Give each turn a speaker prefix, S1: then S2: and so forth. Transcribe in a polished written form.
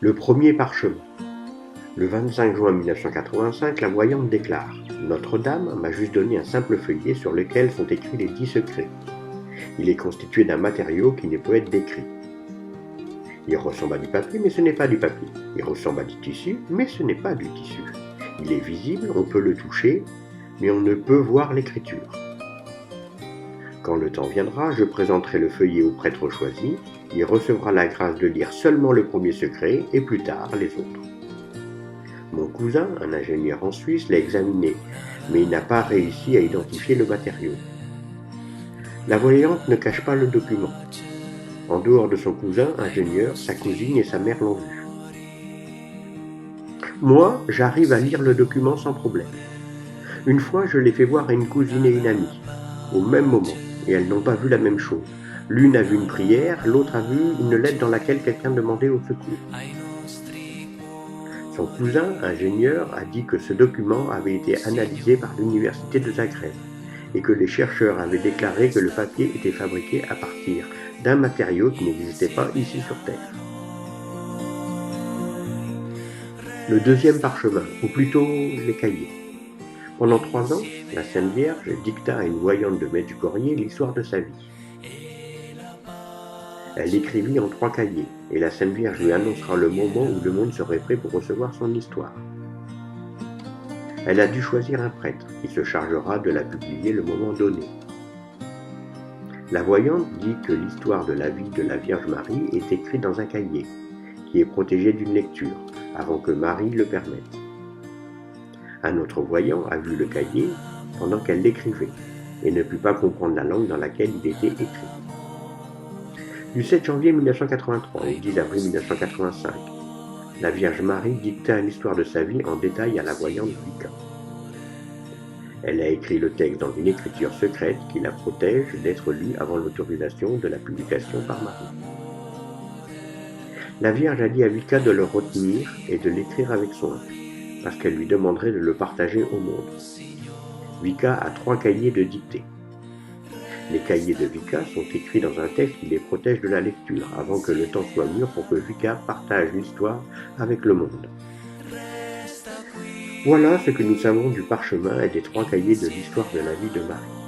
S1: Le premier parchemin. Le 25 juin 1985, la voyante déclare « Notre-Dame m'a juste donné un simple feuillet sur lequel sont écrits les 10 secrets. Il est constitué d'un matériau qui ne peut être décrit. Il ressemble à du papier, mais ce n'est pas du papier. Il ressemble à du tissu, mais ce n'est pas du tissu. Il est visible, on peut le toucher, mais on ne peut voir l'écriture. Quand le temps viendra, je présenterai le feuillet au prêtre choisi. Il recevra la grâce de lire seulement le premier secret et plus tard les autres. Mon cousin, un ingénieur en Suisse, l'a examiné, mais il n'a pas réussi à identifier le matériau. La voyante ne cache pas le document. En dehors de son cousin, ingénieur, sa cousine et sa mère l'ont vu. Moi, j'arrive à lire le document sans problème. Une fois, je l'ai fait voir à une cousine et une amie, au même moment, et elles n'ont pas vu la même chose. L'une a vu une prière, l'autre a vu une lettre dans laquelle quelqu'un demandait au secours. Son cousin, ingénieur, a dit que ce document avait été analysé par l'université de Zagreb et que les chercheurs avaient déclaré que le papier était fabriqué à partir d'un matériau qui n'existait pas ici sur Terre. Le deuxième parchemin, ou plutôt les cahiers. Pendant 3 ans, la Sainte Vierge dicta à une voyante de Medjugorje l'histoire de sa vie. Elle l'écrivit en 3 cahiers, et la Sainte Vierge lui annoncera le moment où le monde serait prêt pour recevoir son histoire. Elle a dû choisir un prêtre, qui se chargera de la publier le moment donné. La voyante dit que l'histoire de la vie de la Vierge Marie est écrite dans un cahier, qui est protégé d'une lecture, avant que Marie le permette. Un autre voyant a vu le cahier pendant qu'elle l'écrivait, et ne put pas comprendre la langue dans laquelle il était écrit. Du 7 janvier 1983 au 10 avril 1985, la Vierge Marie dicta l'histoire de sa vie en détail à la voyante Vika. Elle a écrit le texte dans une écriture secrète qui la protège d'être lue avant l'autorisation de la publication par Marie. La Vierge a dit à Vika de le retenir et de l'écrire avec soin, parce qu'elle lui demanderait de le partager au monde. Vika a 3 cahiers de dictée. Les cahiers de Vika sont écrits dans un texte qui les protège de la lecture, avant que le temps soit mûr pour que Vika partage l'histoire avec le monde. Voilà ce que nous savons du parchemin et des 3 cahiers de l'histoire de la vie de Marie.